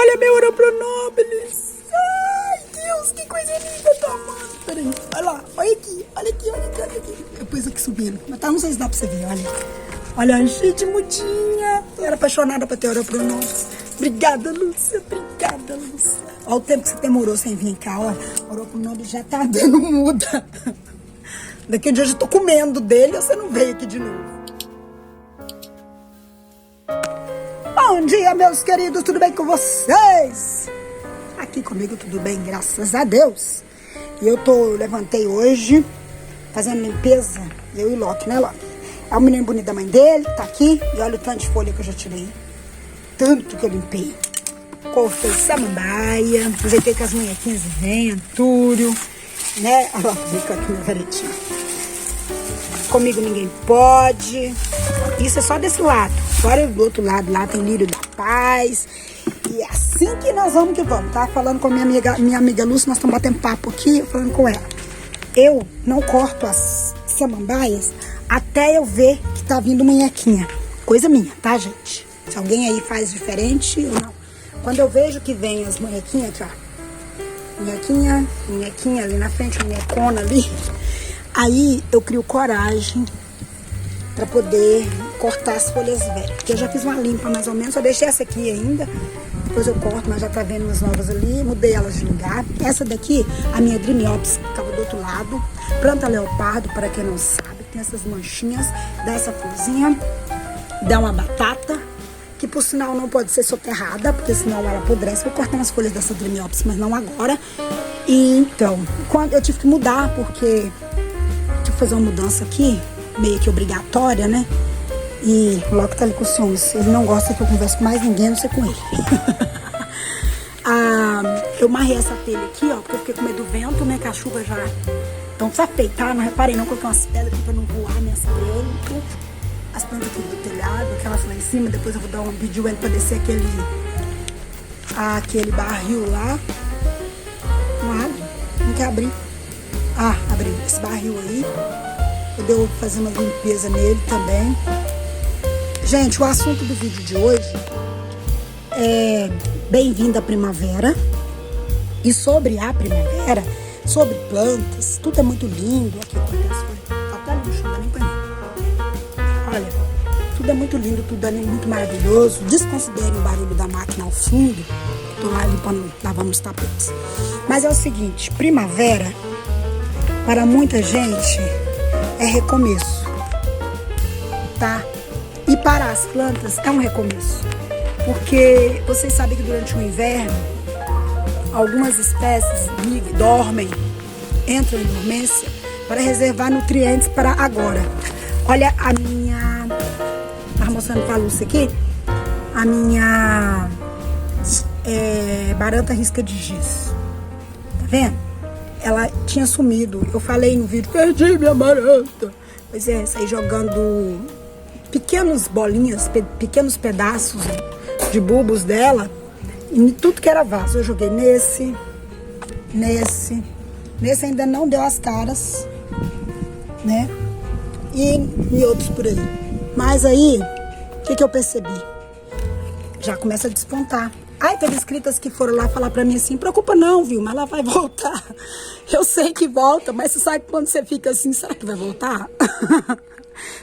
Olha meu Oropronobilis. Ai, Deus, que coisa linda, tô amando. Peraí, olha lá, olha aqui, olha aqui, olha aqui, olha aqui. Eu pus aqui subindo, mas tá, não sei se dá pra você ver, olha. Olha, gente, mudinha. Eu era apaixonada pra ter Oropronobilis. Obrigada, Lúcia, obrigada, Lúcia. Olha o tempo que você demorou sem vir cá, ó. O Oropronobilis já tá dando muda. Daqui a dia eu já tô comendo dele, você não veio aqui de novo. Bom dia, meus queridos, tudo bem com vocês? Aqui comigo tudo bem, graças a Deus. E levantei hoje, fazendo limpeza, eu e o Loki, né, Loki? É o menino bonito da mãe dele, tá aqui, e olha o tanto de folha que eu já tirei. Tanto que eu limpei. Cortei samambaia, aproveitei com as munhequinhas de ventúrio, né? Olha lá, vem com aqui minha varetinha. Comigo ninguém pode. Isso é só desse lado. Agora do outro lado, lá tem lírio da paz. E é assim que nós vamos que vamos, tá? Falando com a minha amiga Lúcia, nós estamos batendo papo aqui, falando com ela. Eu não corto as samambaias até eu ver que tá vindo munhequinha. Coisa minha, tá, gente? Se alguém aí faz diferente ou não. Quando eu vejo que vem as munhequinhas aqui, ó. Munhequinha ali na frente, munhecona ali. Aí eu crio coragem pra poder cortar as folhas velhas. Porque eu já fiz uma limpa mais ou menos, só deixei essa aqui ainda. Depois eu corto, mas já tá vendo umas novas ali. Mudei elas de lugar. Essa daqui, a minha Dreamiops, ficava do outro lado. Planta leopardo, para quem não sabe, tem essas manchinhas. Dá essa florzinha, dá uma batata, que por sinal não pode ser soterrada, porque senão ela apodrece. Vou cortar umas folhas dessa Dreamiops, mas não agora. E então, quando eu tive que mudar, porque tive que fazer uma mudança aqui, meio que obrigatória, né? E o Loki tá ali com o ciúmes. Ele não gosta que eu converse com mais ninguém, a não ser com ele. Eu marrei essa telha aqui, ó, porque eu fiquei com medo do vento, né? Que a chuva já... Então precisa peitar, não reparei não, coloquei umas pedras aqui pra não voar minhas plantas. As plantas aqui do telhado, aquelas lá em cima. Depois eu vou dar pedir ele pra descer aquele barril lá. Não abre, não quer abrir. Ah, abriu esse barril aí. Eu devo fazer uma limpeza nele também. Gente, o assunto do vídeo de hoje é bem-vindo à primavera. E sobre a primavera, sobre plantas, tudo é muito lindo. Aqui, tá até ali no chão, não dá nem pra mim. Olha, tudo é muito lindo, tudo é muito maravilhoso. Desconsiderem o barulho da máquina ao fundo. Tô lá limpando, lavando os tapetes. Mas é o seguinte, primavera, para muita gente, é recomeço, tá? E para as plantas é um recomeço, porque vocês sabem que durante o inverno, algumas espécies dormem, entram em dormência para reservar nutrientes para agora. Olha a minha, tá mostrando pra Lúcia aqui, a minha baranta risca de giz, tá vendo? Ela tinha sumido. Eu falei no vídeo, perdi minha baranta. Pois é, saí jogando pequenas bolinhas, pequenos pedaços de bulbos dela. E tudo que era vaso. Eu joguei nesse ainda não deu as caras, né? E outros por aí. Mas aí, o que eu percebi? Já começa a despontar. Ai, teve inscritas que foram lá falar pra mim assim, preocupa não, viu, mas ela vai voltar. Eu sei que volta, mas você sabe que quando você fica assim, será que vai voltar?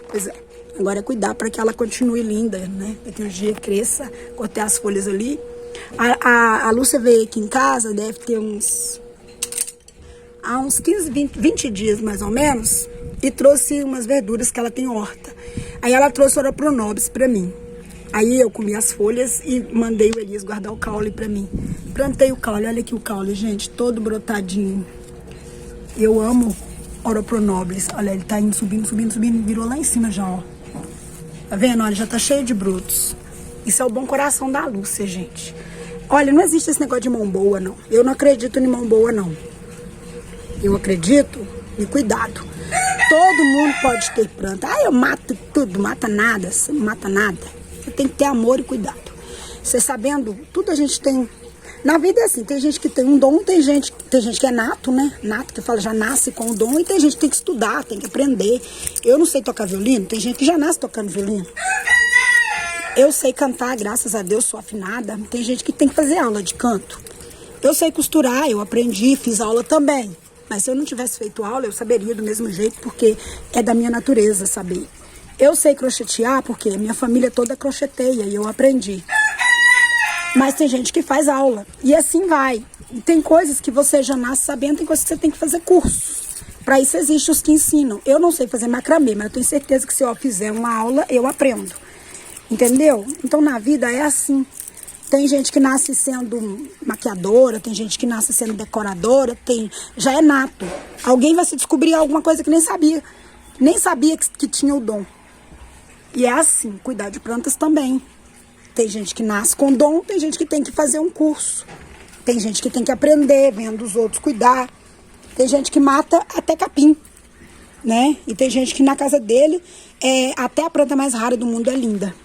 Pois é, agora é cuidar para que ela continue linda, né? Para que um dia cresça, cortei as folhas ali. A Lúcia veio aqui em casa, deve ter há uns 15, 20 dias mais ou menos, e trouxe umas verduras que ela tem horta. Aí ela trouxe Oropronobilis pra mim. Aí eu comi as folhas e mandei o Elias guardar o caule pra mim. Plantei o caule, olha aqui o caule, gente, todo brotadinho. Eu amo Oropronobilis. Olha, ele tá indo, subindo, virou lá em cima já, ó. Tá vendo? Olha, já tá cheio de brotos. Isso é o bom coração da Lúcia, gente. Olha, não existe esse negócio de mão boa, não. Eu não acredito em mão boa, não. Eu acredito em cuidado. Todo mundo pode ter planta. Ah, eu mato tudo, mata nada. Você não mata nada. Você tem que ter amor e cuidado. Você sabendo, tudo a gente tem. Na vida é assim, tem gente que tem um dom, tem gente que é nato, né? Nato, que fala, já nasce com o dom, e tem gente que tem que estudar, tem que aprender. Eu não sei tocar violino, tem gente que já nasce tocando violino. Eu sei cantar, graças a Deus, sou afinada. Tem gente que tem que fazer aula de canto. Eu sei costurar, eu aprendi, fiz aula também. Mas se eu não tivesse feito aula, eu saberia do mesmo jeito, porque é da minha natureza saber. Eu sei crochetear porque minha família toda crocheteia e eu aprendi. Mas tem gente que faz aula. E assim vai. E tem coisas que você já nasce sabendo, tem coisas que você tem que fazer curso. Para isso existem os que ensinam. Eu não sei fazer macramê, mas eu tenho certeza que se eu fizer uma aula, eu aprendo. Entendeu? Então na vida é assim. Tem gente que nasce sendo maquiadora, tem gente que nasce sendo decoradora, já é nato. Alguém vai se descobrir alguma coisa que nem sabia que tinha o dom. E é assim, cuidar de plantas também. Tem gente que nasce com dom, tem gente que tem que fazer um curso. Tem gente que tem que aprender, vendo os outros cuidar. Tem gente que mata até capim, né? E tem gente que na casa dele, até a planta mais rara do mundo é linda.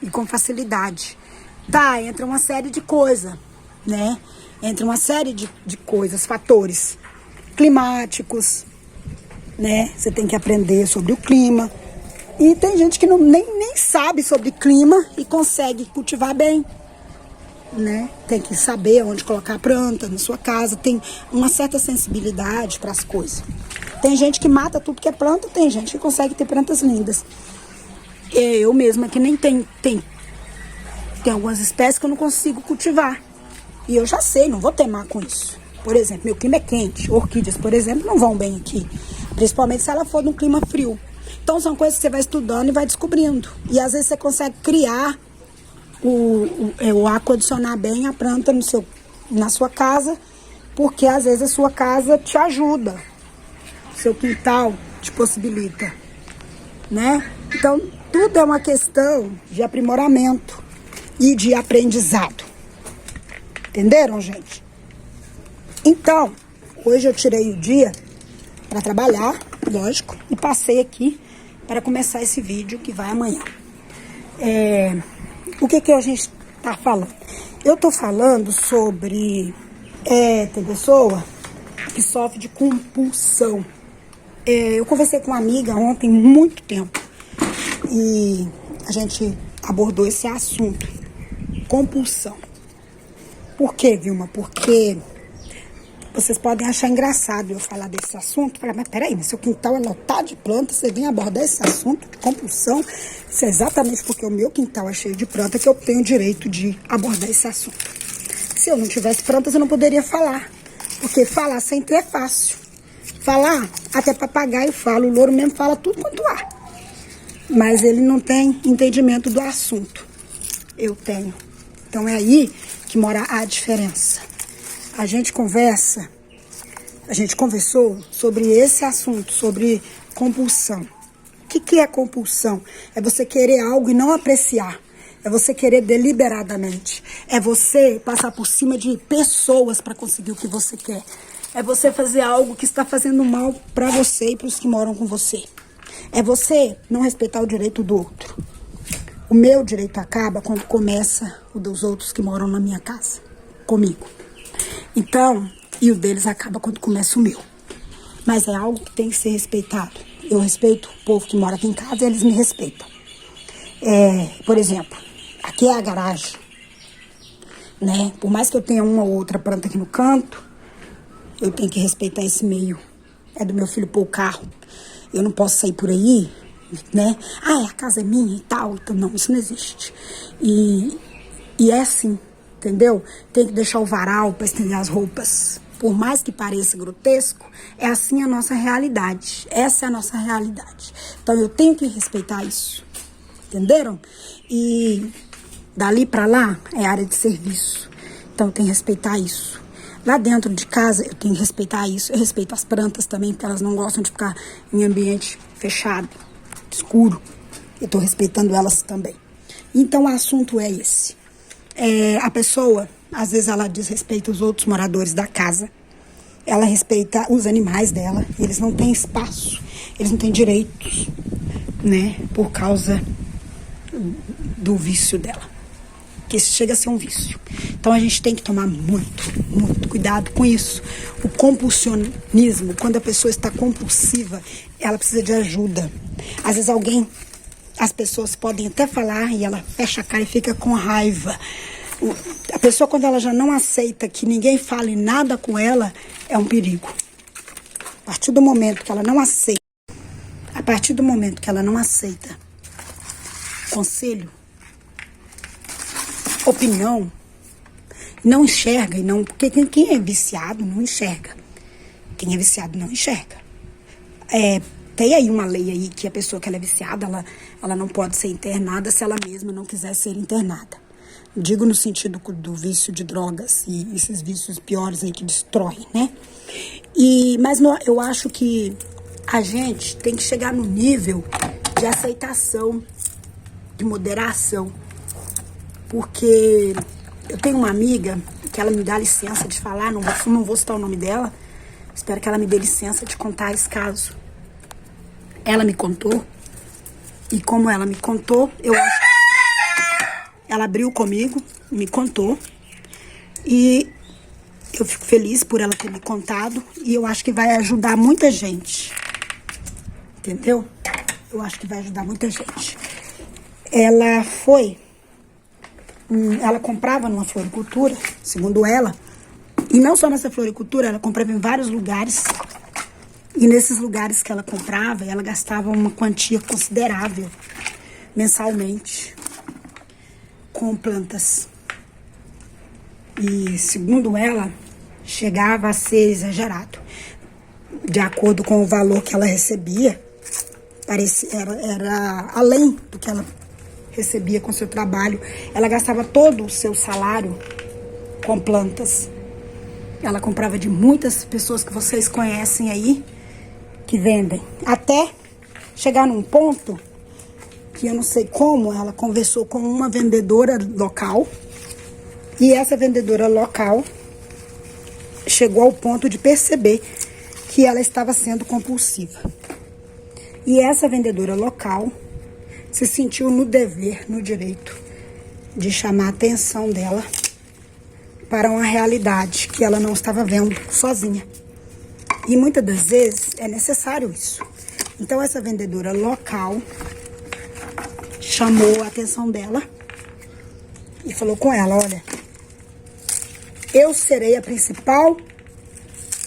E com facilidade. Tá, entra uma série de coisas, né? Entra uma série de coisas, fatores climáticos, né? Você tem que aprender sobre o clima. E tem gente que nem sabe sobre clima e consegue cultivar bem, né? Tem que saber onde colocar a planta na sua casa, tem uma certa sensibilidade para as coisas. Tem gente que mata tudo que é planta, tem gente que consegue ter plantas lindas. Eu mesma que nem tem algumas espécies que eu não consigo cultivar. E eu já sei, não vou teimar com isso. Por exemplo, meu clima é quente. Orquídeas, por exemplo, não vão bem aqui. Principalmente se ela for num clima frio. Então são coisas que você vai estudando e vai descobrindo. E às vezes você consegue criar acondicionar bem a planta na sua casa, porque às vezes a sua casa te ajuda. O seu quintal te possibilita, né? Então tudo é uma questão de aprimoramento e de aprendizado. Entenderam, gente? Então, hoje eu tirei o dia para trabalhar, lógico, e passei aqui para começar esse vídeo que vai amanhã. O que a gente tá falando? Eu tô falando sobre tem pessoa que sofre de compulsão. Eu conversei com uma amiga ontem, muito tempo, e a gente abordou esse assunto, compulsão. Por quê, Vilma? Porque vocês podem achar engraçado eu falar desse assunto. Falar, mas peraí, mas seu quintal é lotado de plantas, você vem abordar esse assunto de compulsão. Isso é exatamente porque o meu quintal é cheio de planta que eu tenho o direito de abordar esse assunto. Se eu não tivesse plantas, eu não poderia falar. Porque falar sem ter é fácil. Falar, até papagaio fala, o louro mesmo fala tudo quanto há. Mas ele não tem entendimento do assunto. Eu tenho. Então é aí que mora a diferença. A gente conversou sobre esse assunto, sobre compulsão. O que é compulsão? É você querer algo e não apreciar. É você querer deliberadamente. É você passar por cima de pessoas para conseguir o que você quer. É você fazer algo que está fazendo mal para você e para os que moram com você. É você não respeitar o direito do outro. O meu direito acaba quando começa o dos outros que moram na minha casa, comigo. Então, e o deles acaba quando começa o meu. Mas é algo que tem que ser respeitado. Eu respeito o povo que mora aqui em casa e eles me respeitam. Por exemplo, aqui é a garagem, né? Por mais que eu tenha uma ou outra planta aqui no canto, eu tenho que respeitar esse meio. É do meu filho pôr o carro. Eu não posso sair por aí, né? A casa é minha e tal. Então, não, isso não existe. E é assim. Entendeu? Tem que deixar o varal para estender as roupas. Por mais que pareça grotesco, é assim a nossa realidade. Essa é a nossa realidade. Então eu tenho que respeitar isso. Entenderam? E dali para lá é área de serviço. Então eu tenho que respeitar isso. Lá dentro de casa eu tenho que respeitar isso. Eu respeito as plantas também, porque elas não gostam de ficar em ambiente fechado, escuro. Eu estou respeitando elas também. Então o assunto é esse. A pessoa, às vezes ela desrespeita os outros moradores da casa, ela respeita os animais dela, eles não têm espaço, eles não têm direitos, né, por causa do vício dela, que isso chega a ser um vício. Então a gente tem que tomar muito cuidado com isso. O compulsionismo, quando a pessoa está compulsiva, ela precisa de ajuda. Às vezes alguém as pessoas podem até falar e ela fecha a cara e fica com raiva. A pessoa, quando ela já não aceita que ninguém fale nada com ela, é um perigo. A partir do momento que ela não aceita, conselho, opinião, não enxerga, e não, porque quem é viciado não enxerga. Quem é viciado não enxerga. Tem aí uma lei aí que a pessoa que ela é viciada, ela não pode ser internada se ela mesma não quiser ser internada. Digo no sentido do vício de drogas e esses vícios piores aí que destroem, né? Mas eu acho que a gente tem que chegar no nível de aceitação, de moderação. Porque eu tenho uma amiga que ela me dá licença de falar, não vou citar o nome dela, espero que ela me dê licença de contar esse caso. Ela me contou, e como ela me contou, eu acho que ela abriu comigo, me contou, e eu fico feliz por ela ter me contado, e eu acho que vai ajudar muita gente, entendeu? Eu acho que vai ajudar muita gente. Ela comprava numa floricultura, segundo ela, e não só nessa floricultura, ela comprava em vários lugares, e nesses lugares que ela comprava, ela gastava uma quantia considerável mensalmente com plantas. E, segundo ela, chegava a ser exagerado. De acordo com o valor que ela recebia, era além do que ela recebia com seu trabalho. Ela gastava todo o seu salário com plantas. Ela comprava de muitas pessoas que vocês conhecem aí, que vendem. Até chegar num ponto que eu não sei como, ela conversou com uma vendedora local, e essa vendedora local chegou ao ponto de perceber que ela estava sendo compulsiva. E essa vendedora local se sentiu no dever, no direito de chamar a atenção dela para uma realidade que ela não estava vendo sozinha. E muitas das vezes é necessário isso. Então essa vendedora local chamou a atenção dela e falou com ela: olha, eu serei a principal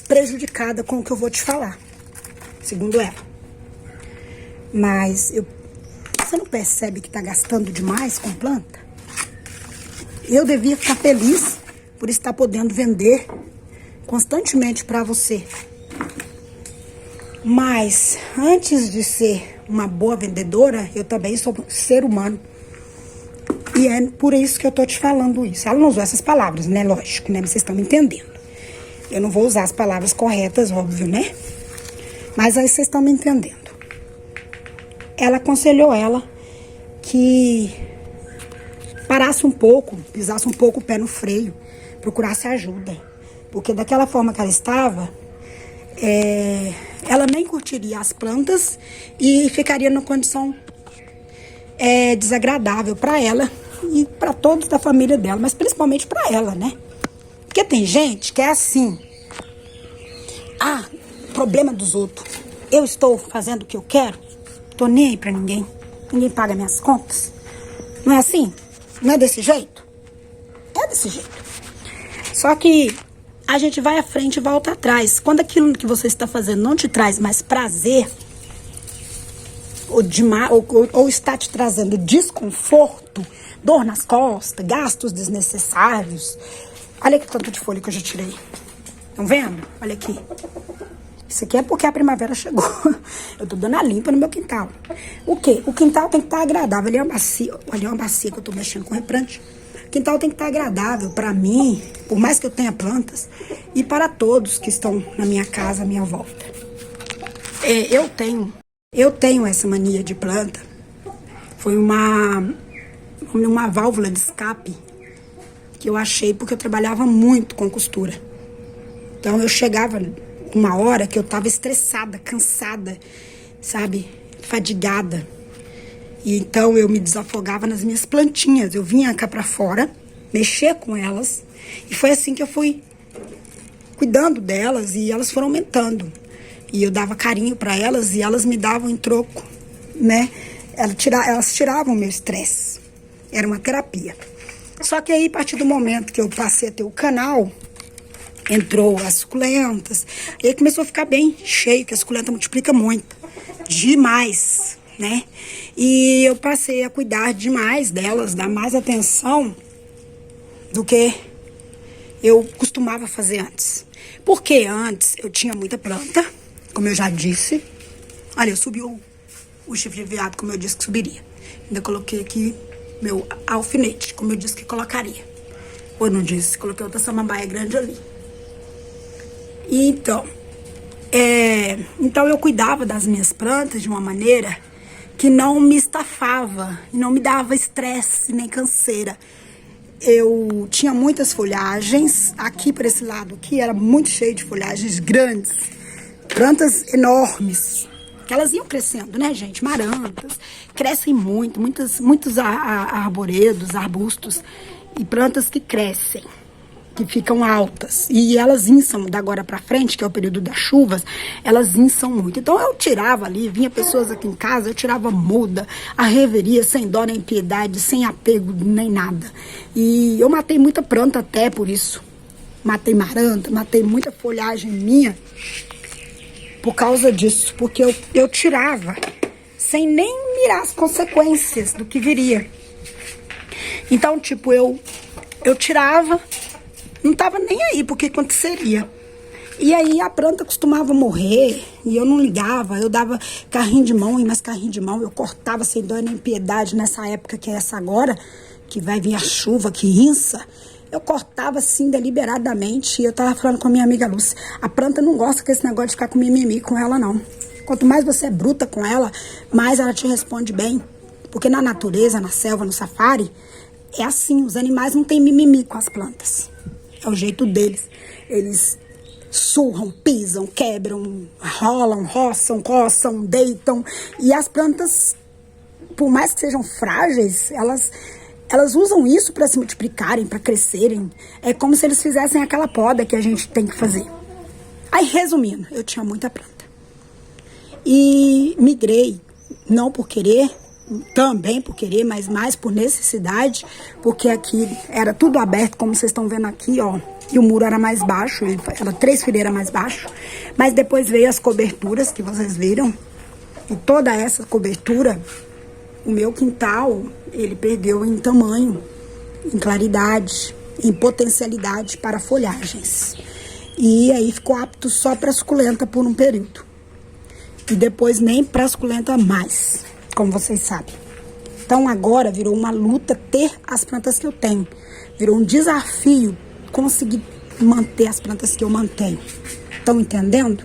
prejudicada com o que eu vou te falar, segundo ela. Mas você não percebe que está gastando demais com planta? Eu devia ficar feliz por estar podendo vender constantemente para você. Mas antes de ser uma boa vendedora, eu também sou ser humano. E é por isso que eu tô te falando isso. Ela não usou essas palavras, né? Lógico, né? Vocês estão me entendendo. Eu não vou usar as palavras corretas, óbvio, né? Mas aí vocês estão me entendendo. Ela aconselhou ela que parasse um pouco, pisasse um pouco o pé no freio, procurasse ajuda. Porque daquela forma que ela estava, ela nem curtiria as plantas e ficaria numa condição desagradável para ela e para todos da família dela, mas principalmente para ela, né? Porque tem gente que é assim: problema dos outros, eu estou fazendo o que eu quero, tô nem aí pra ninguém paga minhas contas. Não é assim? Não é desse jeito? É desse jeito. Só que a gente vai à frente e volta atrás. Quando aquilo que você está fazendo não te traz mais prazer, ou está te trazendo desconforto, dor nas costas, gastos desnecessários. Olha que tanto de folha que eu já tirei. Estão vendo? Olha aqui. Isso aqui é porque a primavera chegou. Eu tô dando a limpa no meu quintal. O quê? O quintal tem que estar agradável. Ali é uma bacia. Olha, é uma bacia que eu tô mexendo com reprante. O quintal tem que estar agradável para mim, por mais que eu tenha plantas, e para todos que estão na minha casa, à minha volta. Eu tenho essa mania de planta. Foi uma válvula de escape que eu achei porque eu trabalhava muito com costura. Então eu chegava uma hora que eu tava estressada, cansada, sabe? Fadigada. E então eu me desafogava nas minhas plantinhas. Eu vinha cá pra fora, mexer com elas. E foi assim que eu fui cuidando delas e elas foram aumentando. E eu dava carinho pra elas e elas me davam em troco, né? Elas tiravam o meu estresse. Era uma terapia. Só que aí, a partir do momento que eu passei a ter o canal, entrou as suculentas, e aí começou a ficar bem cheio, que a suculenta multiplica muito. Demais, né? E eu passei a cuidar demais delas, dar mais atenção do que eu costumava fazer antes. Porque antes eu tinha muita planta, como eu já disse. Olha, eu subi o chifre de veado, como eu disse que subiria. Ainda coloquei aqui meu alfinete, como eu disse que colocaria. Ou não disse, coloquei outra samambaia grande ali. Então eu cuidava das minhas plantas de uma maneira que não me estafava, e não me dava estresse nem canseira. Eu tinha muitas folhagens, aqui para esse lado aqui era muito cheio de folhagens grandes, plantas enormes, que elas iam crescendo, né, gente? Marantas, crescem muitos arvoredos, arbustos e plantas que crescem, que ficam altas, e elas inçam da agora para frente, que é o período das chuvas, elas inçam muito. Então eu tirava ali, vinha pessoas aqui em casa, eu tirava muda, a reveria, sem dó nem piedade, sem apego nem nada. E eu matei muita planta até por isso. Matei maranta, matei muita folhagem minha por causa disso, porque eu tirava sem nem mirar as consequências do que viria. Então, tipo, eu tirava, não tava nem aí porque aconteceria. E aí a planta costumava morrer e eu não ligava, eu dava carrinho de mão e mais carrinho de mão, eu cortava sem dó nem piedade nessa época que é essa agora, que vai vir a chuva, que inça. Eu cortava assim deliberadamente e eu tava falando com a minha amiga Lúcia, a planta não gosta desse negócio de ficar com mimimi com ela não. Quanto mais você é bruta com ela, mais ela te responde bem. Porque na natureza, na selva, no safari, é assim, os animais não têm mimimi com as plantas. É o jeito deles. Eles surram, pisam, quebram, rolam, roçam, coçam, deitam. E as plantas, por mais que sejam frágeis, elas usam isso para se multiplicarem, para crescerem. É como se eles fizessem aquela poda que a gente tem que fazer. Aí, resumindo, eu tinha muita planta. E migrei, não por querer, também por querer, mas mais por necessidade, porque aqui era tudo aberto, como vocês estão vendo aqui, ó, e o muro era mais baixo, era 3 fileiras mais baixo, mas depois veio as coberturas que vocês viram, e toda essa cobertura, o meu quintal, ele perdeu em tamanho, em claridade, em potencialidade para folhagens, e aí ficou apto só para suculenta por um período, e depois nem para suculenta mais, como vocês sabem. Então agora virou uma luta ter as plantas que eu tenho. Virou um desafio conseguir manter as plantas que eu mantenho. Estão entendendo?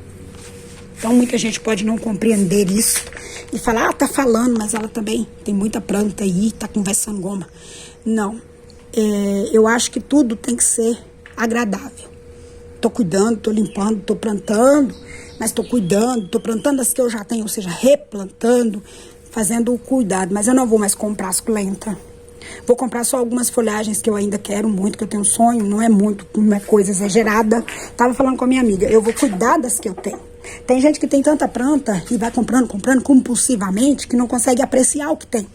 Então muita gente pode não compreender isso e falar, tá falando, mas ela também tem muita planta aí, tá conversando goma. Não. Eu acho que tudo tem que ser agradável. Tô cuidando, tô limpando, tô plantando, mas tô cuidando, tô plantando as que eu já tenho, ou seja, replantando, fazendo o cuidado, mas eu não vou mais comprar suculenta. Vou comprar só algumas folhagens que eu ainda quero muito, que eu tenho sonho, não é muito, não é coisa exagerada. Tava falando com a minha amiga, eu vou cuidar das que eu tenho. Tem gente que tem tanta planta e vai comprando compulsivamente, que não consegue apreciar o que tem.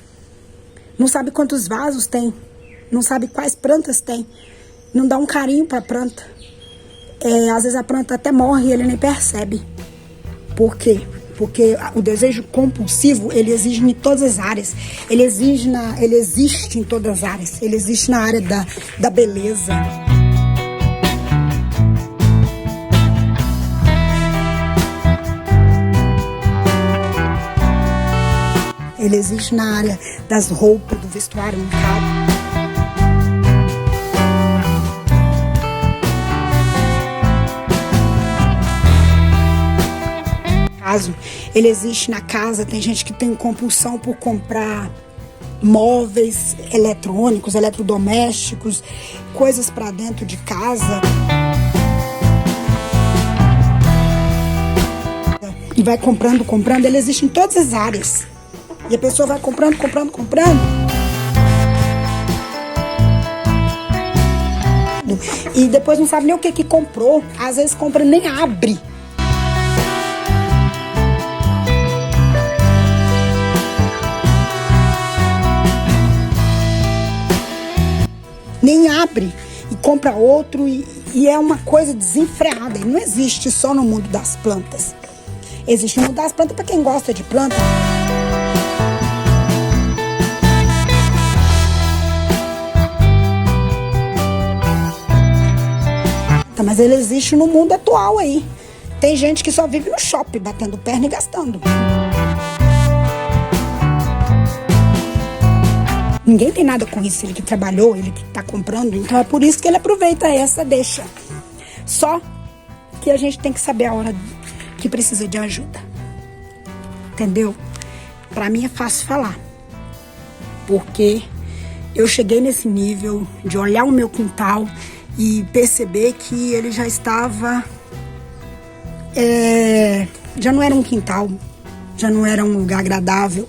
Não sabe quantos vasos tem, não sabe quais plantas tem, não dá um carinho pra planta. Às vezes a planta até morre e ele nem percebe. Por quê? Porque o desejo compulsivo, ele exige em todas as áreas. Ele existe em todas as áreas. Ele existe na área da beleza. Ele existe na área das roupas, do vestuário, no caso. Ele existe na casa, tem gente que tem compulsão por comprar móveis eletrônicos, eletrodomésticos, coisas para dentro de casa. E vai comprando, ele existe em todas as áreas. E a pessoa vai comprando. E depois não sabe nem o que comprou, às vezes compra e nem abre. nem abre e compra outro e é uma coisa desenfreada. E não existe só no mundo das plantas. Existe no mundo das plantas para quem gosta de planta. Mas ele existe no mundo atual aí. Tem gente que só vive no shopping, batendo perna e gastando. Ninguém tem nada com isso, ele que trabalhou, ele que está comprando. Então é por isso que ele aproveita essa deixa. Só que a gente tem que saber a hora que precisa de ajuda. Entendeu? Pra mim é fácil falar. Porque eu cheguei nesse nível de olhar o meu quintal e perceber que ele já estava... já não era um quintal, já não era um lugar agradável.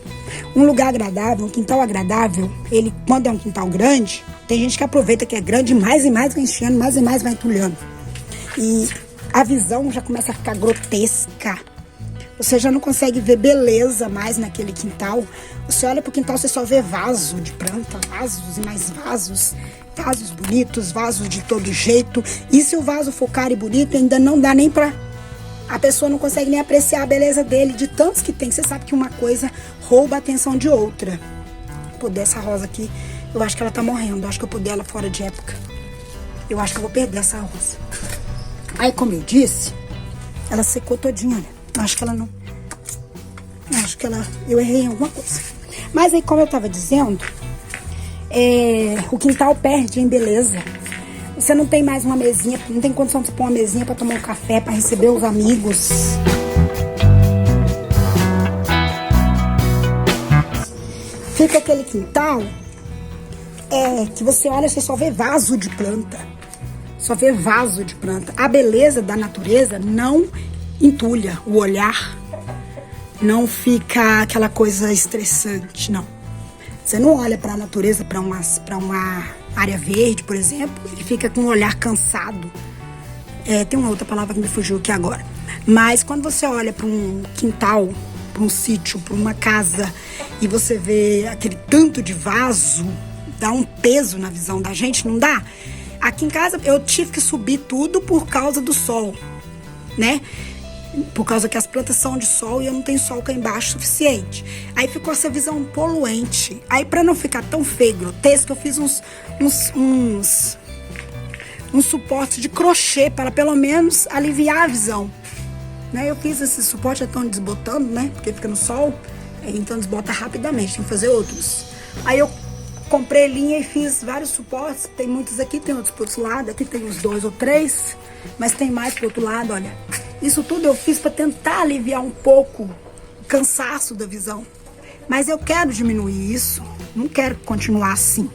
Um lugar agradável, um quintal agradável, ele, quando é um quintal grande, tem gente que aproveita que é grande, mais e mais vai enchendo, mais e mais vai entulhando. E a visão já começa a ficar grotesca. Você já não consegue ver beleza mais naquele quintal. Você olha pro quintal, você só vê vaso de planta, vasos e mais vasos. Vasos bonitos, vasos de todo jeito. E se o vaso for caro e bonito, ainda não dá nem pra... A pessoa não consegue nem apreciar a beleza dele, de tantos que tem. Você sabe que uma coisa rouba a atenção de outra. Pô, dessa rosa aqui, eu acho que ela tá morrendo. Eu acho que eu pus ela fora de época. Eu acho que eu vou perder essa rosa. Aí, como eu disse, ela secou todinha, olha. Eu acho que ela não... Eu acho que ela... Eu errei em alguma coisa. Mas aí, como eu tava dizendo, o quintal perde em beleza. Você não tem mais uma mesinha, não tem condição de pôr uma mesinha para tomar um café, para receber os amigos. Fica aquele quintal que você olha, você só vê vaso de planta. Só vê vaso de planta. A beleza da natureza não entulha o olhar. Não fica aquela coisa estressante, não. Você não olha para a natureza, para uma área verde, por exemplo, e fica com um olhar cansado. Tem uma outra palavra que me fugiu aqui agora. Mas quando você olha para um quintal, para um sítio, para uma casa, e você vê aquele tanto de vaso, dá um peso na visão da gente, não dá? Aqui em casa eu tive que subir tudo por causa do sol, né? Por causa que as plantas são de sol e eu não tenho sol cá embaixo suficiente. Aí ficou essa visão poluente. Aí, pra não ficar tão feio, grotesco, eu fiz uns suportes de crochê para pelo menos aliviar a visão, né? Eu fiz esse suporte, já estão desbotando, né? Porque fica no sol, então desbota rapidamente, tem que fazer outros. Aí eu comprei linha e fiz vários suportes. Tem muitos aqui, tem outros pro outro lado. Aqui tem uns 2 ou 3, mas tem mais pro outro lado, olha. Isso tudo eu fiz para tentar aliviar um pouco o cansaço da visão. Mas eu quero diminuir isso, não quero continuar assim.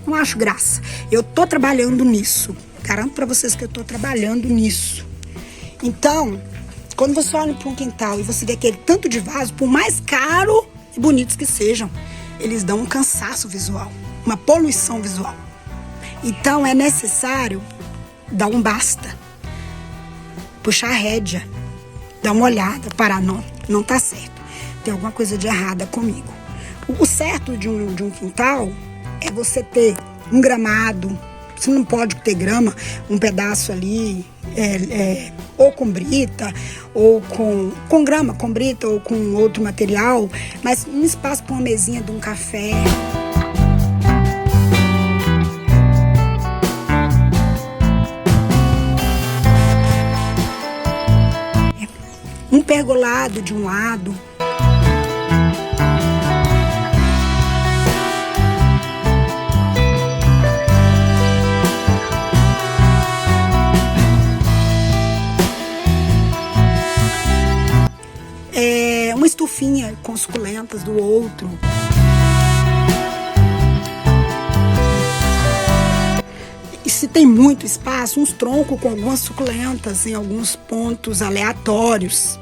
Não acho graça. Eu tô trabalhando nisso. Garanto para vocês que eu tô trabalhando nisso. Então, quando você olha para um quintal e você vê aquele tanto de vaso, por mais caro e bonitos que sejam, eles dão um cansaço visual, uma poluição visual. Então é necessário dar um basta. Puxar a rédea, dar uma olhada, parar, não tá certo. Tem alguma coisa de errada comigo. O certo de um quintal é você ter um gramado. Você não pode ter grama, um pedaço ali, ou com brita, ou com grama, com brita, ou com outro material, mas um espaço para uma mesinha de um café. Um pergolado de um lado. Uma estufinha com suculentas do outro. E se tem muito espaço, uns troncos com algumas suculentas em alguns pontos aleatórios.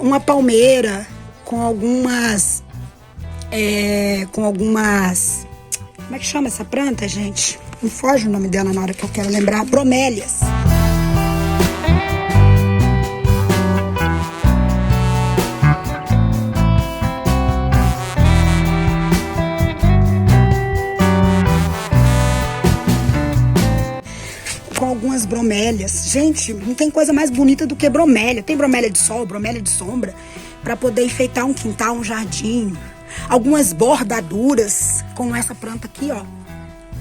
Uma palmeira com algumas... Como é que chama essa planta, gente? Não foge o nome dela na hora que eu quero lembrar. Bromélias. com algumas bromélias. Gente, não tem coisa mais bonita do que bromélia. Tem bromélia de sol, bromélia de sombra, para poder enfeitar um quintal, um jardim. Algumas bordaduras, como essa planta aqui, ó.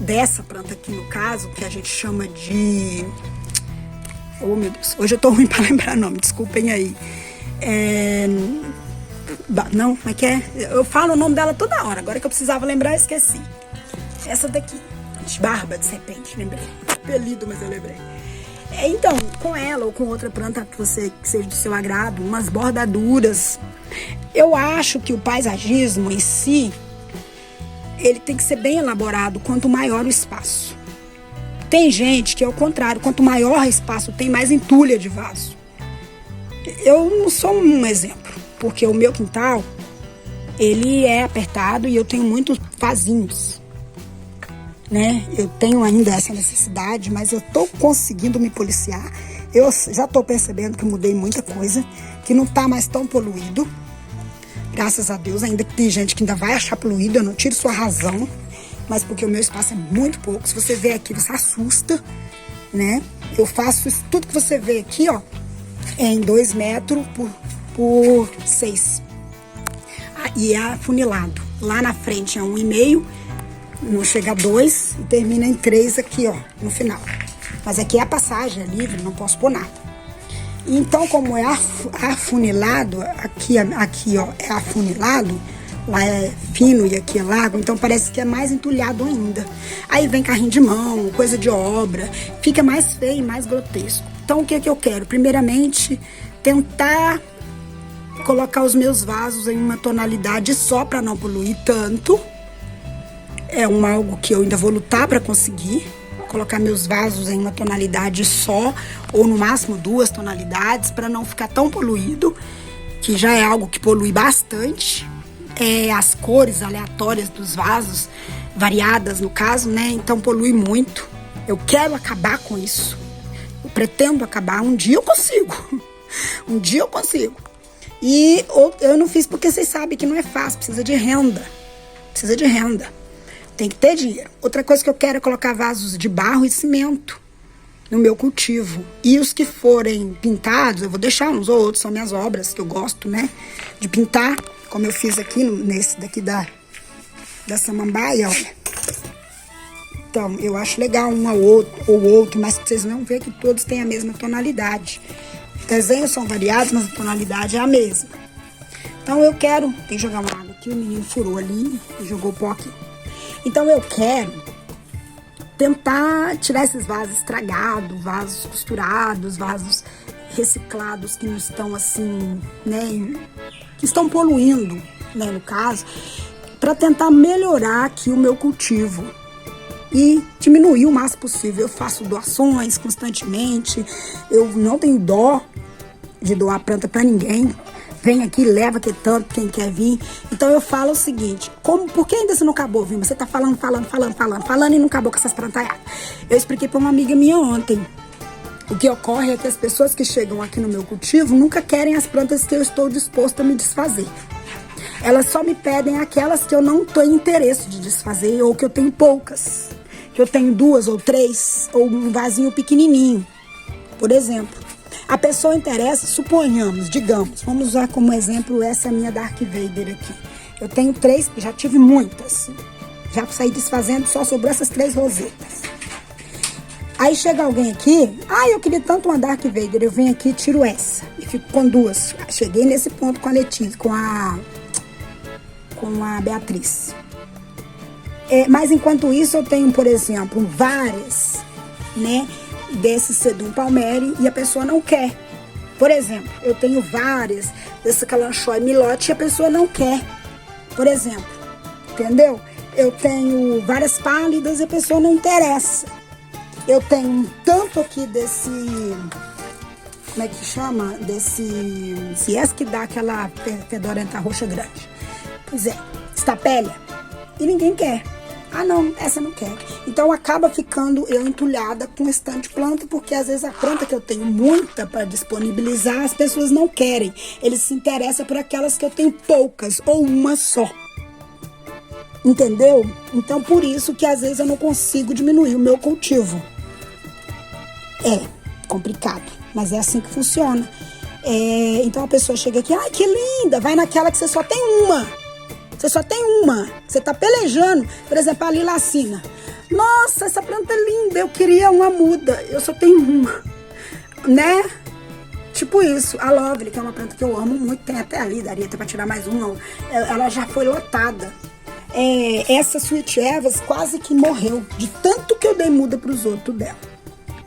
Dessa planta aqui, no caso, que a gente chama de... Oh, meu Deus. Hoje eu tô ruim para lembrar nome, desculpem aí. Não, como é que é? Eu falo o nome dela toda hora. Agora que eu precisava lembrar, eu esqueci. Essa daqui. Barba de serpente, lembrei. Apelido, mas eu lembrei. Então, com ela ou com outra planta que seja do seu agrado, umas bordaduras. Eu acho que o paisagismo em si, ele tem que ser bem elaborado quanto maior o espaço. Tem gente que é o contrário, quanto maior o espaço tem, mais entulha de vaso. Eu não sou um exemplo, porque o meu quintal, ele é apertado e eu tenho muitos vasinhos, né? Eu tenho ainda essa necessidade, mas eu tô conseguindo me policiar. Eu já tô percebendo que mudei muita coisa, que não tá mais tão poluído. Graças a Deus, ainda que tem gente que ainda vai achar poluído, eu não tiro sua razão, mas porque o meu espaço é muito pouco. Se você vê aqui, você assusta, né? Eu faço isso, tudo que você vê aqui, ó, é em 2 metros por 6. E é afunilado. Lá na frente é 1,5, não chega a 2 e termina em 3 aqui, ó, no final. Mas aqui é a passagem, é livre, não posso pôr nada. Então, como é afunilado, aqui ó, é afunilado, lá é fino e aqui é largo, então parece que é mais entulhado ainda. Aí vem carrinho de mão, coisa de obra, fica mais feio e mais grotesco. Então, o que é que eu quero? Primeiramente, tentar colocar os meus vasos em uma tonalidade só para não poluir tanto. É algo que eu ainda vou lutar para conseguir. Colocar meus vasos em uma tonalidade só, ou no máximo 2 tonalidades, para não ficar tão poluído, que já é algo que polui bastante. As cores aleatórias dos vasos, variadas no caso, né? Então polui muito. Eu quero acabar com isso. Eu pretendo acabar. Um dia eu consigo. Um dia eu consigo. E eu não fiz porque vocês sabem que não é fácil, precisa de renda. Precisa de renda. Tem que ter dinheiro. Outra coisa que eu quero é colocar vasos de barro e cimento no meu cultivo. E os que forem pintados, eu vou deixar uns ou outros, são minhas obras que eu gosto, né? De pintar, como eu fiz aqui nesse daqui da samambaia, olha. Então, eu acho legal um ou outro, mas vocês vão ver que todos têm a mesma tonalidade. Os desenhos são variados, mas a tonalidade é a mesma. Então, eu quero... Tem que jogar uma água aqui, o menino furou ali e jogou pó aqui. Então, eu quero tentar tirar esses vasos estragados, vasos costurados, vasos reciclados que não estão assim, né, que estão poluindo, né, no caso, para tentar melhorar aqui o meu cultivo e diminuir o máximo possível. Eu faço doações constantemente, eu não tenho dó de doar planta para ninguém. Vem aqui, leva que tanto, quem quer vir. Então eu falo o seguinte, por que ainda você não acabou, Vilma? Você tá falando e não acabou com essas plantaiadas. Eu expliquei para uma amiga minha ontem. O que ocorre é que as pessoas que chegam aqui no meu cultivo nunca querem as plantas que eu estou disposta a me desfazer. Elas só me pedem aquelas que eu não tenho interesse de desfazer ou que eu tenho poucas. Que eu tenho 2 ou 3 ou um vasinho pequenininho, por exemplo. A pessoa interessa, suponhamos, digamos, vamos usar como exemplo essa minha Dark Vader aqui. Eu tenho 3, já tive muitas. Já saí desfazendo, só sobrou essas 3 rosetas. Aí chega alguém aqui, eu queria tanto uma Dark Vader, eu venho aqui e tiro essa. E fico com 2. Cheguei nesse ponto com a Letícia, com a Beatriz. Mas enquanto isso eu tenho, por exemplo, várias, né? Desse Sedum Palmeri e a pessoa não quer. Por exemplo, eu tenho várias desse Kalanchoe Milote e a pessoa não quer. Por exemplo, entendeu? Eu tenho várias pálidas e a pessoa não interessa. Eu tenho um tanto aqui desse... Como é que chama? Se é que dá aquela fedorenta roxa grande. Pois é, estapélia. E ninguém quer. Não, essa não quer. Então acaba ficando eu entulhada com esse tanto de planta, porque às vezes a planta que eu tenho muita para disponibilizar, as pessoas não querem. Eles se interessam por aquelas que eu tenho poucas, ou uma só. Entendeu? Então por isso que às vezes eu não consigo diminuir o meu cultivo. É complicado, mas é assim que funciona. Então a pessoa chega aqui, ai, que linda, vai naquela que você só tem uma. Você só tem uma. Você tá pelejando. Por exemplo, a lilacina. Nossa, essa planta é linda, eu queria uma muda. Eu só tenho uma. Né? Tipo isso. A Lovely, que é uma planta que eu amo muito, tem até ali, daria até pra tirar mais uma. Ela já foi lotada. Essa Sweet Evas quase que morreu, de tanto que eu dei muda pros outros dela.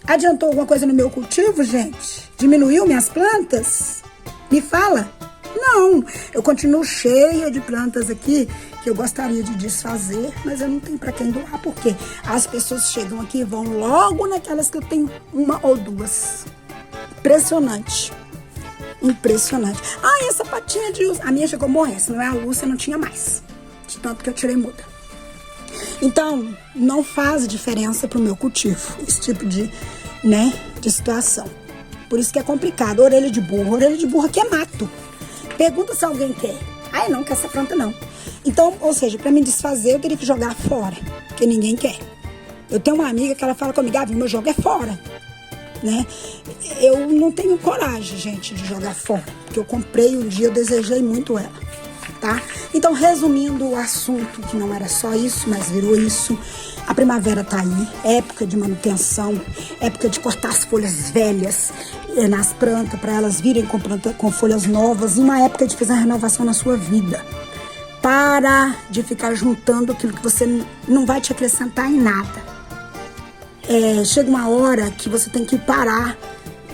Adiantou alguma coisa no meu cultivo, gente? Diminuiu minhas plantas? Me fala. Não, eu continuo cheia de plantas aqui que eu gostaria de desfazer, mas eu não tenho pra quem doar, porque as pessoas chegam aqui e vão logo naquelas que eu tenho uma ou duas. Impressionante. Impressionante. Ah, e essa patinha de uso. A minha chegou a morrer, se não é a Lúcia, não tinha mais. De tanto que eu tirei muda. Então, não faz diferença pro meu cultivo, esse tipo de situação. Por isso que é complicado. Orelha de burro aqui é mato. Pergunta se alguém quer. Ah, não, quer essa planta não. Então, ou seja, pra me desfazer, eu teria que jogar fora, porque ninguém quer. Eu tenho uma amiga que ela fala comigo, meu jogo é fora, né? Eu não tenho coragem, gente, de jogar fora, porque eu comprei um dia, eu desejei muito ela, tá? Então, resumindo o assunto, que não era só isso, mas virou isso, a primavera tá aí, época de manutenção, época de cortar as folhas velhas nas plantas, para elas virem com folhas novas, e uma época de fazer a renovação na sua vida. Para de ficar juntando aquilo que você não vai te acrescentar em nada. Chega uma hora que você tem que parar.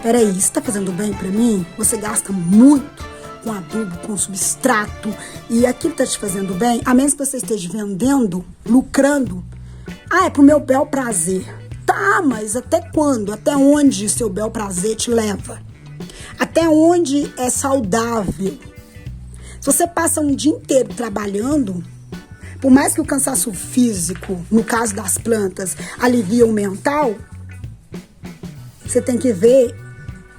Peraí, isso tá fazendo bem pra mim? Você gasta muito com adubo, com substrato, e aquilo tá te fazendo bem? A menos que você esteja vendendo, lucrando. É pro meu bel prazer. Tá, mas até quando? Até onde seu bel prazer te leva? Até onde é saudável? Se você passa um dia inteiro trabalhando, por mais que o cansaço físico, no caso das plantas, alivie o mental, você tem que ver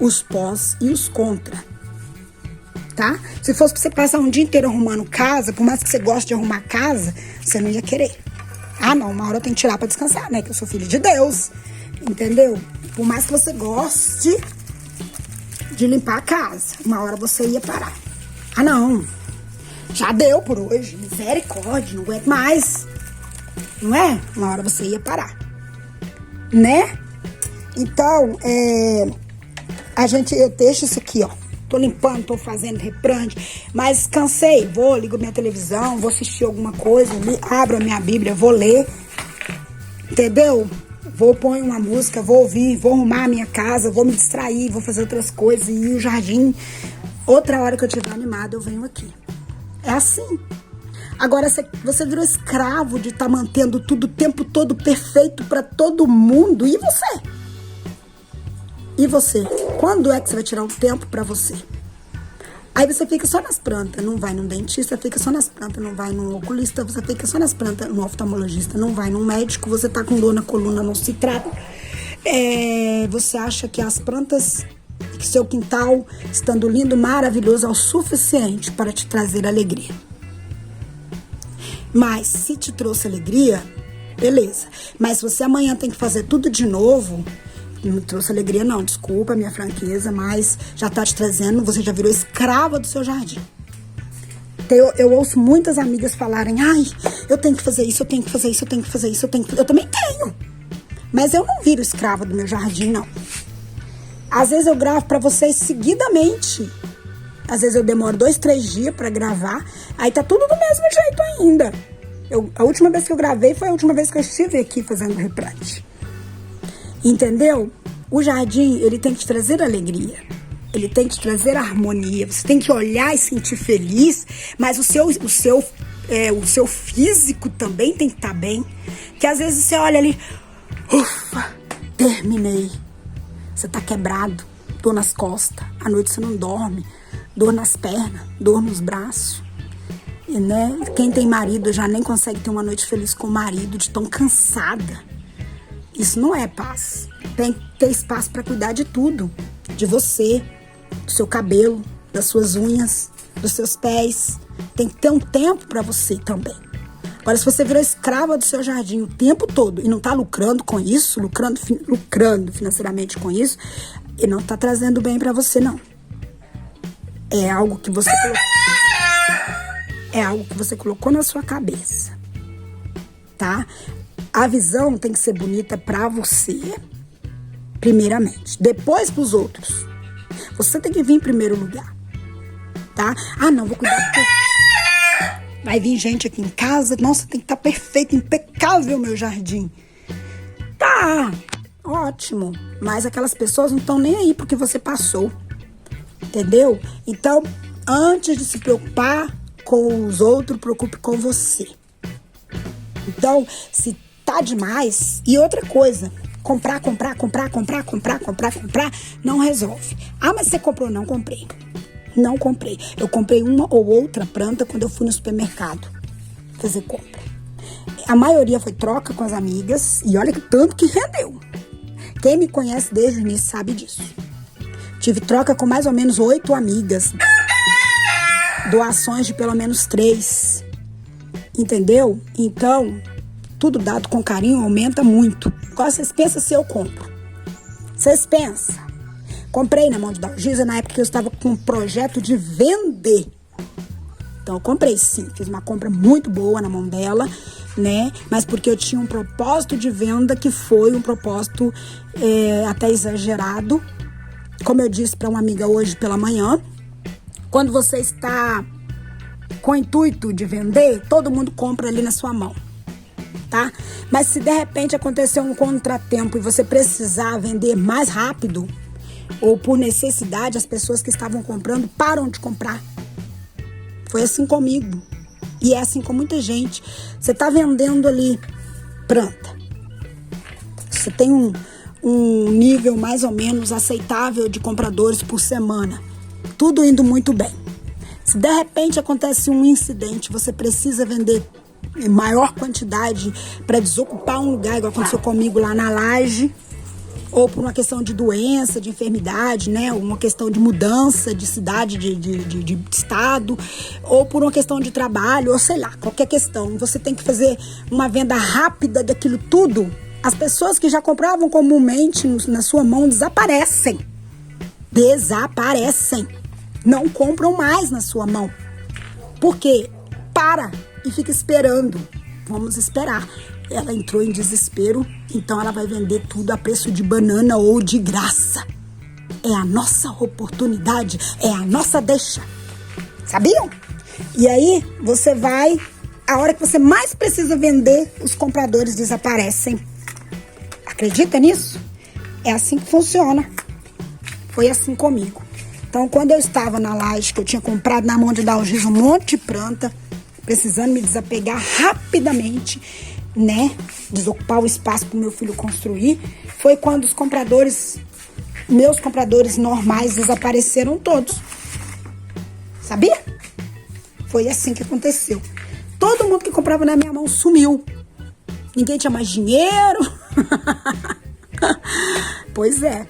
os pós e os contra, tá? Se fosse pra você passar um dia inteiro arrumando casa, por mais que você goste de arrumar casa, você não ia querer. Não, uma hora eu tenho que tirar pra descansar, né? Que eu sou filha de Deus, entendeu? Por mais que você goste de limpar a casa, uma hora você ia parar. Não, já deu por hoje, misericórdia, não aguento mais, não é? Uma hora você ia parar, né? Então, eu deixo isso aqui, ó, tô limpando, tô fazendo replante, mas cansei, ligo minha televisão, vou assistir alguma coisa, abro a minha Bíblia, vou ler, entendeu? Vou pôr uma música, vou ouvir, vou arrumar a minha casa, vou me distrair, vou fazer outras coisas, e o jardim, outra hora que eu estiver animada, eu venho aqui. É assim. Agora, você virou escravo de estar mantendo tudo o tempo todo perfeito para todo mundo. E você? E você? Quando é que você vai tirar um tempo para você? Aí você fica só nas plantas, não vai num dentista, fica só nas plantas, não vai num oculista, você fica só nas plantas, num oftalmologista, não vai num médico, você tá com dor na coluna, não se trata. Você acha que as plantas, que seu quintal, estando lindo, maravilhoso, é o suficiente para te trazer alegria. Mas se te trouxe alegria, beleza. Mas se você amanhã tem que fazer tudo de novo, não trouxe alegria não, desculpa a minha franqueza, mas já tá te trazendo, você já virou escrava do seu jardim. Eu ouço muitas amigas falarem, eu tenho que fazer isso, eu tenho que fazer isso, eu tenho que fazer isso, eu também tenho. Mas eu não viro escrava do meu jardim, não. Às vezes eu gravo pra vocês seguidamente. Às vezes eu demoro 2, 3 dias pra gravar. Aí tá tudo do mesmo jeito ainda. A última vez que eu gravei foi a última vez que eu estive aqui fazendo replante. Entendeu? O jardim, ele tem que te trazer alegria. Ele tem que te trazer harmonia. Você tem que olhar e sentir feliz. Mas o seu físico também tem que estar bem. Que às vezes você olha ali, ufa, terminei. Você tá quebrado, dor nas costas, à noite você não dorme, dor nas pernas, dor nos braços. E, né? Quem tem marido já nem consegue ter uma noite feliz com o marido, de tão cansada. Isso não é paz. Tem que ter espaço para cuidar de tudo. De você, do seu cabelo, das suas unhas, dos seus pés. Tem que ter um tempo para você também. Agora, se você virou escrava do seu jardim o tempo todo e não tá lucrando com isso, lucrando financeiramente com isso, e não tá trazendo bem pra você, não. É algo que você colocou na sua cabeça, tá? A visão tem que ser bonita pra você, primeiramente. Depois pros outros. Você tem que vir em primeiro lugar, tá? Ah, não, vou cuidar porque vai vir gente aqui em casa. Nossa, tem que estar perfeito, impecável meu jardim. Tá, ótimo. Mas aquelas pessoas não estão nem aí porque você passou. Entendeu? Então, antes de se preocupar com os outros, preocupe com você. Então, se tá demais... E outra coisa, comprar, não resolve. Ah, mas você comprou? Não comprei. Não comprei. Eu comprei uma ou outra planta quando eu fui no supermercado fazer compra. A maioria foi troca com as amigas e olha que tanto que rendeu. Quem me conhece desde o início sabe disso. Tive troca com mais ou menos 8 amigas. Doações de pelo menos 3. Entendeu? Então, tudo dado com carinho aumenta muito. Agora vocês pensam se eu compro. Vocês pensam. Comprei na mão de Dalgisa na época que eu estava com um projeto de vender. Então eu comprei sim. Fiz uma compra muito boa na mão dela, né? Mas porque eu tinha um propósito de venda que foi um propósito até exagerado. Como eu disse para uma amiga hoje pela manhã, quando você está com o intuito de vender, todo mundo compra ali na sua mão, tá? Mas se de repente acontecer um contratempo e você precisar vender mais rápido, ou por necessidade, as pessoas que estavam comprando param de comprar. Foi assim comigo. E é assim com muita gente. Você está vendendo ali planta. Você tem um nível mais ou menos aceitável de compradores por semana. Tudo indo muito bem. Se de repente acontece um incidente, você precisa vender em maior quantidade para desocupar um lugar, igual aconteceu comigo lá na laje, ou por uma questão de doença, de enfermidade, né? Uma questão de mudança de cidade, de estado, ou por uma questão de trabalho, ou sei lá, qualquer questão. Você tem que fazer uma venda rápida daquilo tudo. As pessoas que já compravam comumente na sua mão desaparecem. Desaparecem. Não compram mais na sua mão. Por quê? Para e fica esperando. Vamos esperar. Ela entrou em desespero, então ela vai vender tudo a preço de banana ou de graça. É a nossa oportunidade, é a nossa deixa. Sabiam? E aí, você vai... A hora que você mais precisa vender, os compradores desaparecem. Acredita nisso? É assim que funciona. Foi assim comigo. Então, quando eu estava na laje, que eu tinha comprado na mão de Dalgisa um monte de planta, precisando me desapegar rapidamente, né, desocupar o espaço para o meu filho construir, foi quando meus compradores normais desapareceram todos. Sabia? Foi assim que aconteceu. Todo mundo que comprava na minha mão sumiu. Ninguém tinha mais dinheiro. Pois é.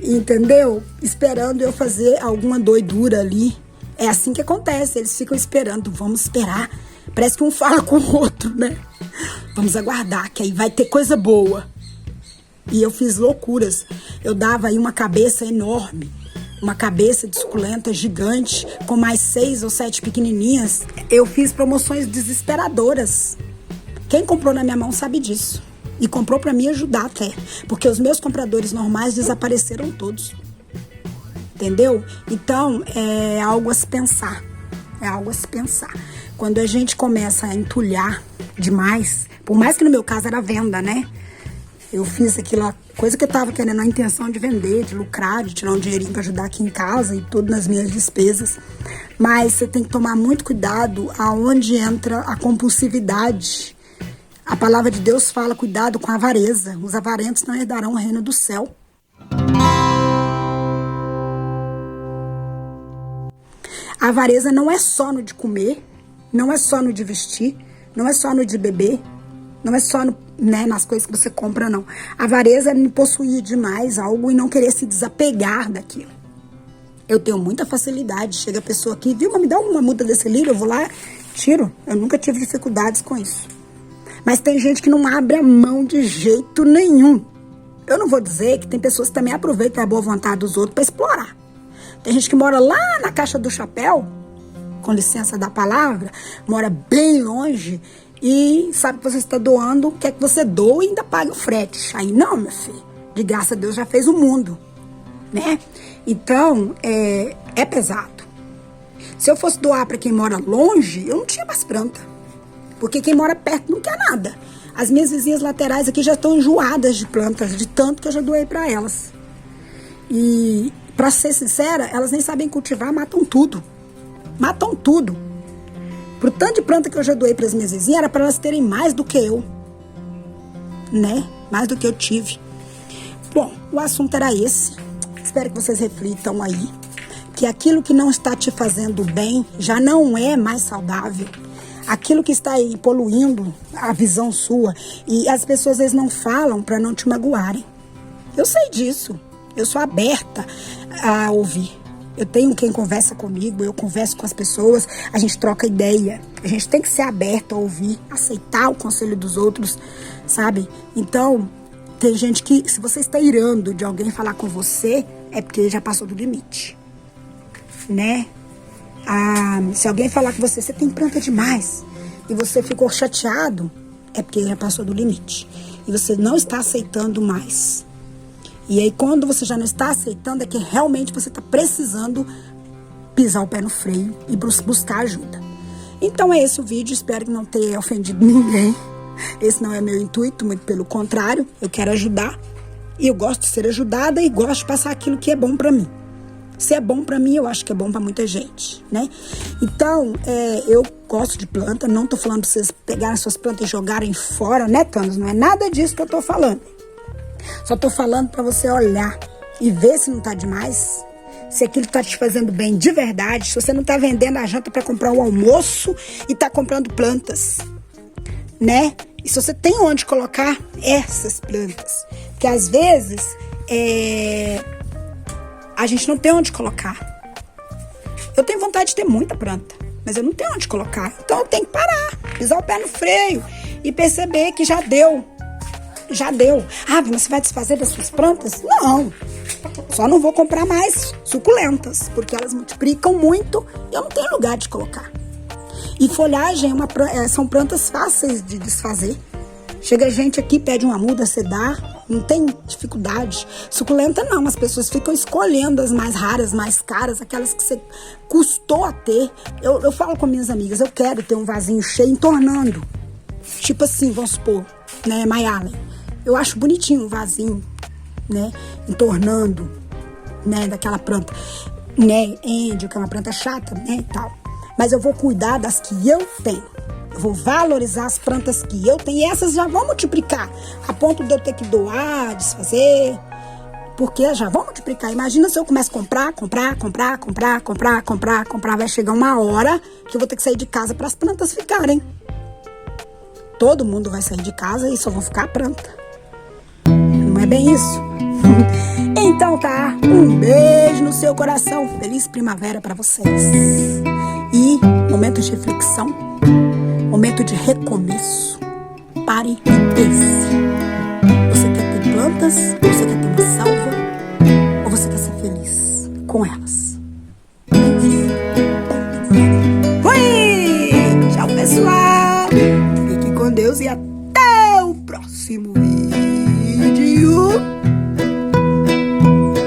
Entendeu? Esperando eu fazer alguma doidura ali. É assim que acontece. Eles ficam esperando. Vamos esperar. Parece que um fala com o outro, né? Vamos aguardar, que aí vai ter coisa boa. E eu fiz loucuras. Eu dava aí uma cabeça enorme. Uma cabeça de suculenta gigante, com mais 6 ou 7 pequenininhas. Eu fiz promoções desesperadoras. Quem comprou na minha mão sabe disso. E comprou pra me ajudar até. Porque os meus compradores normais desapareceram todos. Entendeu? Então, é algo a se pensar. É algo a se pensar. Quando a gente começa a entulhar demais, por mais que no meu caso era venda, né? Eu fiz aquilo, coisa que eu tava querendo, a intenção de vender, de lucrar, de tirar um dinheirinho pra ajudar aqui em casa e tudo nas minhas despesas. Mas você tem que tomar muito cuidado aonde entra a compulsividade. A palavra de Deus fala, cuidado com a avareza. Os avarentos não herdarão o reino do céu. A avareza não é só no de comer, não é só no de vestir, não é só no de beber, não é só no, né, nas coisas que você compra, não. A avareza é me possuir demais algo e não querer se desapegar daquilo. Eu tenho muita facilidade. Chega a pessoa aqui, viu, mas me dá uma muda desse lírio, eu vou lá, tiro. Eu nunca tive dificuldades com isso. Mas tem gente que não abre a mão de jeito nenhum. Eu não vou dizer que tem pessoas que também aproveitam a boa vontade dos outros para explorar. Tem gente que mora lá na Caixa do Chapéu, com licença da palavra, mora bem longe e sabe que você está doando, quer que você doe e ainda pague o frete. Aí não, meu filho. De graça a Deus já fez o mundo, né? Então, é pesado. Se eu fosse doar para quem mora longe, eu não tinha mais planta. Porque quem mora perto não quer nada. As minhas vizinhas laterais aqui já estão enjoadas de plantas, de tanto que eu já doei para elas. E, para ser sincera, elas nem sabem cultivar, matam tudo. Matam tudo. Pro tanto de planta que eu já doei para as minhas vizinhas, era para elas terem mais do que eu. Né? Mais do que eu tive. Bom, o assunto era esse. Espero que vocês reflitam aí. Que aquilo que não está te fazendo bem já não é mais saudável. Aquilo que está aí poluindo a visão sua. E as pessoas às vezes não falam para não te magoarem. Eu sei disso. Eu sou aberta a ouvir. Eu tenho quem conversa comigo, eu converso com as pessoas, a gente troca ideia. A gente tem que ser aberto a ouvir, aceitar o conselho dos outros, sabe? Então, tem gente que, se você está irando de alguém falar com você, é porque já passou do limite, né? Se alguém falar com você, você tem planta demais, e você ficou chateado, é porque já passou do limite. E você não está aceitando mais. E aí, quando você já não está aceitando, é que realmente você está precisando pisar o pé no freio e buscar ajuda. Então, é esse o vídeo. Espero que não tenha ofendido ninguém. Esse não é meu intuito, muito pelo contrário. Eu quero ajudar. E eu gosto de ser ajudada e gosto de passar aquilo que é bom para mim. Se é bom para mim, eu acho que é bom para muita gente, né? Então, eu gosto de planta. Não tô falando para vocês pegarem suas plantas e jogarem fora, né, Thanos? Não é nada disso que eu tô falando. Só tô falando para você olhar e ver se não tá demais, se aquilo tá te fazendo bem de verdade, se você não tá vendendo a janta para comprar um almoço e tá comprando plantas, né? E se você tem onde colocar essas plantas, porque às vezes a gente não tem onde colocar. Eu tenho vontade de ter muita planta, mas eu não tenho onde colocar. Então eu tenho que parar, pisar o pé no freio e perceber que já deu. Já deu. Ah, mas você vai desfazer das suas plantas? Não. Só não vou comprar mais suculentas, porque elas multiplicam muito e eu não tenho lugar de colocar. E folhagem são plantas fáceis de desfazer. Chega gente aqui, pede uma muda, você dá, não tem dificuldade. Suculenta não, as pessoas ficam escolhendo as mais raras, mais caras, aquelas que você custou a ter. Eu falo com minhas amigas, eu quero ter um vasinho cheio entornando. Tipo assim, vamos supor, né, Mayalen. Eu acho bonitinho um vasinho, né, entornando, né, daquela planta, né, índio, que é uma planta chata, né, e tal. Mas eu vou cuidar das que eu tenho. Eu vou valorizar as plantas que eu tenho e essas já vão multiplicar, a ponto de eu ter que doar, desfazer, porque já vão multiplicar. Imagina se eu começo a comprar, vai chegar uma hora que eu vou ter que sair de casa para as plantas ficarem. Todo mundo vai sair de casa e só vão ficar a planta. Não é bem isso? Então tá, um beijo no seu coração. Feliz primavera para vocês. E momento de reflexão, momento de recomeço. Pare e pense. Você quer ter plantas?